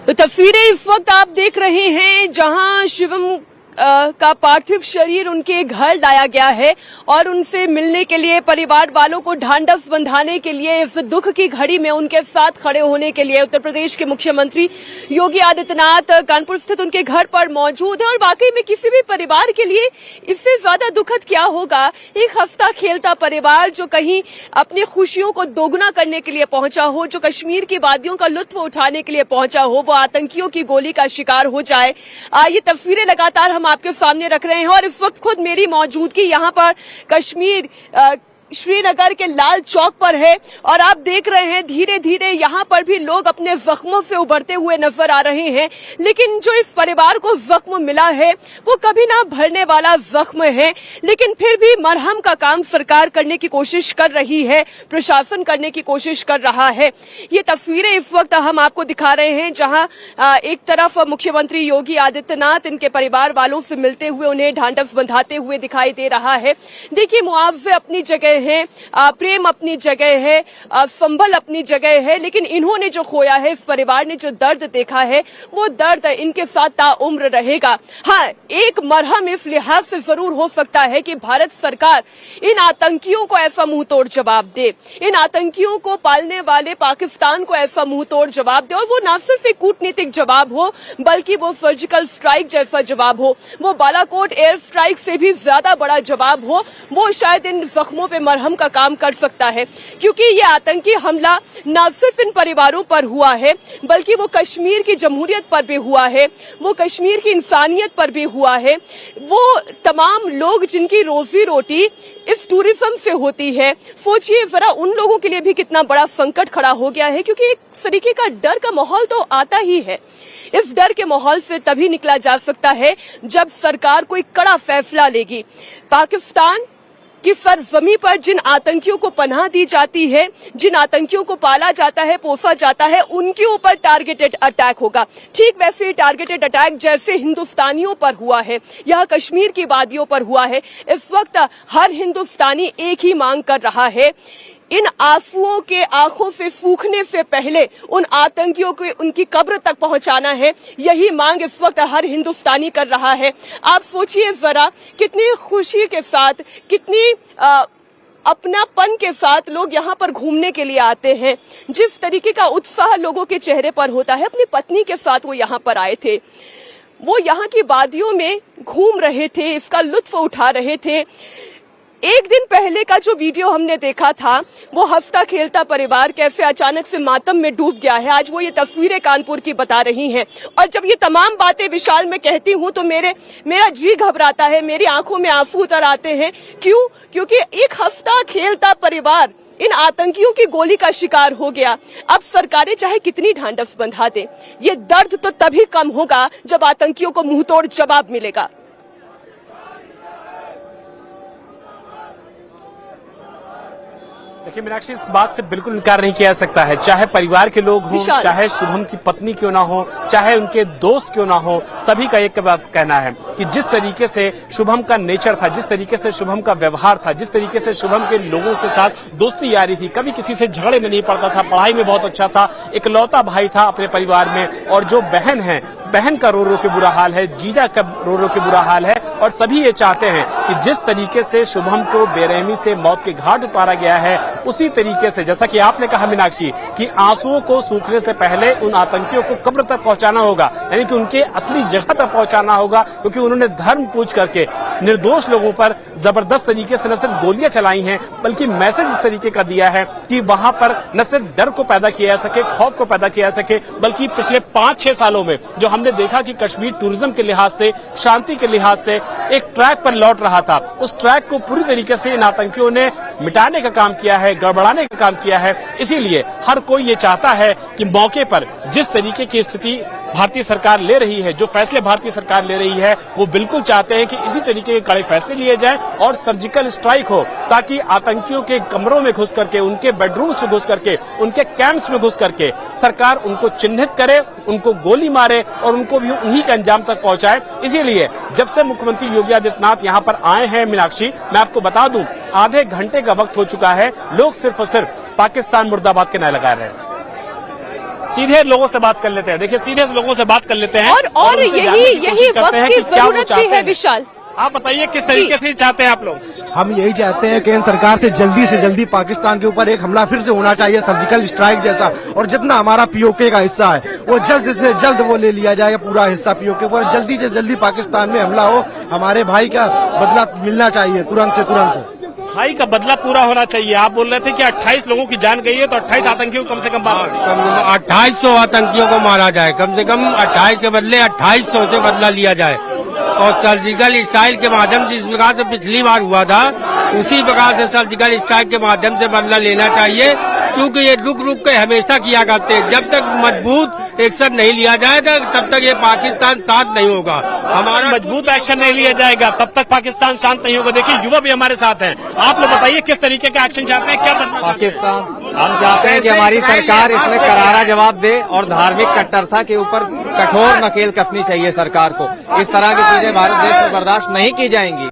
तो तस्वीरें इस वक्त आप देख रहे हैं जहां शिवम का पार्थिव शरीर उनके घर लाया गया है और उनसे मिलने के लिए, परिवार वालों को ढांढस बंधाने के लिए, इस दुख की घड़ी में उनके साथ खड़े होने के लिए उत्तर प्रदेश के मुख्यमंत्री योगी आदित्यनाथ कानपुर स्थित उनके घर पर मौजूद है। और वाकई में किसी भी परिवार के लिए इससे ज्यादा दुखद क्या होगा। एक हंसता खेलता परिवार जो कहीं अपनी खुशियों को दोगुना करने के लिए पहुंचा हो, जो कश्मीर की वादियों का लुत्फ उठाने के लिए पहुंचा हो, वो आतंकियों की गोली का शिकार हो जाए। ये तस्वीरें लगातार हम आपके सामने रख रहे हैं और इस वक्त खुद मेरी मौजूदगी यहां पर कश्मीर श्रीनगर के लाल चौक पर है और आप देख रहे हैं धीरे धीरे यहां पर भी लोग अपने जख्मों से उभरते हुए नजर आ रहे हैं। लेकिन जो इस परिवार को जख्म मिला है वो कभी ना भरने वाला जख्म है, लेकिन फिर भी मरहम का काम सरकार करने की कोशिश कर रही है, प्रशासन करने की कोशिश कर रहा है। ये तस्वीरें इस वक्त हम आपको दिखा रहे हैं जहां एक तरफ मुख्यमंत्री योगी आदित्यनाथ इनके परिवार वालों से मिलते हुए उन्हें ढांढस बंधाते हुए दिखाई दे रहा है। देखिए, मुआवजे अपनी जगह है, प्रेम अपनी जगह है, संभल अपनी जगह है, लेकिन इन्होंने जो खोया है, इस परिवार ने जो दर्द देखा है, वो दर्द इनके साथ ताउम्र रहेगा। हाँ, एक मरहम इस लिहाज से जरूर हो सकता है कि भारत सरकार इन आतंकियों को ऐसा मुंहतोड़ जवाब दे, इन आतंकियों को पालने वाले पाकिस्तान को ऐसा मुंहतोड़ जवाब दे, और वो न सिर्फ एक कूटनीतिक जवाब हो बल्कि वो सर्जिकल स्ट्राइक जैसा जवाब हो, वो बालाकोट एयर स्ट्राइक से भी ज्यादा बड़ा जवाब हो। वो शायद इन जख्मों पे मरहम का काम कर सकता है, क्योंकि ये आतंकी हमला न सिर्फ इन परिवारों पर हुआ है बल्कि वो कश्मीर की जमहूरियत पर भी हुआ है, वो कश्मीर की इंसानियत पर भी हुआ है। वो तमाम लोग जिनकी रोजी रोटी इस टूरिज्म से होती है, सोचिए जरा उन लोगों के लिए भी कितना बड़ा संकट खड़ा हो गया है, क्योंकि एक तरीके का डर का माहौल तो आता ही है। इस डर के माहौल से तभी निकला जा सकता है जब सरकार कोई कड़ा फैसला लेगी। पाकिस्तान की सरजमी पर जिन आतंकियों को पनाह दी जाती है, जिन आतंकियों को पाला जाता है, पोसा जाता है, उनके ऊपर टारगेटेड अटैक होगा। ठीक वैसे ही टारगेटेड अटैक जैसे हिंदुस्तानियों पर हुआ है, यह कश्मीर की वादियों पर हुआ है। इस वक्त हर हिंदुस्तानी एक ही मांग कर रहा है, इन आंसुओं के आंखों से सूखने से पहले उन आतंकियों को उनकी कब्र तक पहुंचाना है। यही मांग इस वक्त हर हिंदुस्तानी कर रहा है। आप सोचिए जरा कितनी खुशी के साथ, कितनी अपनापन के साथ लोग यहाँ पर घूमने के लिए आते हैं। जिस तरीके का उत्साह लोगों के चेहरे पर होता है, अपनी पत्नी के साथ वो यहाँ पर आए थे, वो यहाँ की वादियों में घूम रहे थे, इसका लुत्फ उठा रहे थे। एक दिन पहले का जो वीडियो हमने देखा था, वो हंसता खेलता परिवार कैसे अचानक से मातम में डूब गया है, आज वो ये तस्वीरें कानपुर की बता रही हैं। और जब ये तमाम बातें विशाल मैं कहती हूँ तो मेरा जी घबराता है, मेरी आंखों में आंसू उतर आते हैं। क्यों? क्योंकि एक हंसता खेलता परिवार इन आतंकियों की गोली का शिकार हो गया। अब सरकारें चाहे कितनी ढांढस बंधा दें, ये दर्द तो तभी कम होगा जब आतंकियों को मुंहतोड़ जवाब मिलेगा। देखिए मीनाक्षी, इस बात से बिल्कुल इनकार नहीं किया जा सकता है, चाहे परिवार के लोग हों, चाहे शुभम की पत्नी क्यों ना हो, चाहे उनके दोस्त क्यों ना हो, सभी का एक बात कहना है कि जिस तरीके से शुभम का नेचर था, जिस तरीके से शुभम का व्यवहार था, जिस तरीके से शुभम के लोगों के साथ दोस्ती यारी थी, कभी किसी से झगड़े में नहीं पड़ता था, पढ़ाई में बहुत अच्छा था, इकलौता भाई था अपने परिवार में। और जो बहन है, बहन का रो रो के बुरा हाल है, जीजा का रो रो के बुरा हाल है। और सभी ये चाहते हैं कि जिस तरीके से शुभम को बेरहमी से मौत के घाट उतारा गया है, उसी तरीके से, जैसा कि आपने कहा मीनाक्षी, कि आंसुओं को सूखने से पहले उन आतंकियों को कब्र तक पहुंचाना होगा, यानी कि उनके असली जगह तक पहुंचाना होगा, क्योंकि उन्होंने धर्म पूछ करके निर्दोष लोगों पर जबरदस्त तरीके से न सिर्फ गोलियां चलाई हैं, बल्कि मैसेज इस तरीके का दिया है कि वहां पर न सिर्फ डर को पैदा किया जा सके, खौफ को पैदा किया जा सके, बल्कि पिछले 5-6 सालों में जो हमने देखा कि कश्मीर टूरिज्म के लिहाज से, शांति के लिहाज से एक ट्रैक पर लौट रहा था, उस ट्रैक को पूरी तरीके से इन आतंकियों ने मिटाने का काम किया है, गड़बड़ाने का काम किया है। इसीलिए हर कोई ये चाहता है कि मौके पर जिस तरीके की स्थिति भारतीय सरकार ले रही है, जो फैसले भारतीय सरकार ले रही है, वो बिल्कुल चाहते हैं कि इसी तरीके के कड़े फैसले लिए जाएं और सर्जिकल स्ट्राइक हो, ताकि आतंकियों के कमरों में घुस करके, उनके बेडरूम्स में घुस करके, उनके कैंप्स में घुस करके सरकार उनको चिन्हित करे, उनको गोली मारे और उनको भी उन्हीं के अंजाम तक पहुंचाए। इसीलिए जब से मुख्यमंत्री योगी आदित्यनाथ यहाँ पर आए हैं मीनाक्षी, मैं आपको बता दूं, आधे घंटे का वक्त हो चुका है, लोग सिर्फ और सिर्फ पाकिस्तान मुर्दाबाद के नारे लगा रहे हैं। सीधे लोगों से बात कर लेते हैं। देखिए सीधे लोगों से बात कर लेते हैं और उनसे जानने यही की कोशिश वक्त करते हैं की कि क्या वो जरूरत भी चाहते है हैं। विशाल। आप बताइए किस तरीके से चाहते हैं आप लोग? हम यही चाहते हैं केंद्र सरकार से जल्दी पाकिस्तान के ऊपर एक हमला फिर से होना चाहिए, सर्जिकल स्ट्राइक जैसा, और जितना हमारा पीओके का हिस्सा है वो जल्द से जल्द वो ले लिया जाएगा, पूरा हिस्सा पीओके पर। जल्दी से जल्दी पाकिस्तान में हमला हो, हमारे भाई का बदला मिलना चाहिए तुरंत से तुरंत। भाई का बदला पूरा होना चाहिए। आप बोल रहे थे कि 28 लोगों की जान गई है, तो 28 आतंकियों को कम से कम मारना चाहिए। 2800 आतंकियों को मारा जाए, कम से कम 28 के बदले 2800 से बदला लिया जाए। और सर्जिकल स्ट्राइक के माध्यम से जिस प्रकार से पिछली बार हुआ था उसी प्रकार से सर्जिकल स्ट्राइक के माध्यम से बदला लेना चाहिए, क्योंकि ये रुक के हमेशा किया करते हैं। जब तक मजबूत एक्शन नहीं लिया जाएगा तब तक ये पाकिस्तान शांत नहीं होगा। हमारा मजबूत एक्शन नहीं लिया जाएगा तब तक पाकिस्तान शांत नहीं होगा। देखिए युवा भी हमारे साथ हैं। आप लोग बताइए किस तरीके का एक्शन चाहते हैं, क्या बदला? पाकिस्तान हम चाहते हैं कि हमारी सरकार इसमें करारा जवाब दे और धार्मिक कट्टरता के ऊपर कठोर नकेल कसनी चाहिए सरकार को। इस तरह की चीजें भारत देश में बर्दाश्त नहीं की जाएंगी।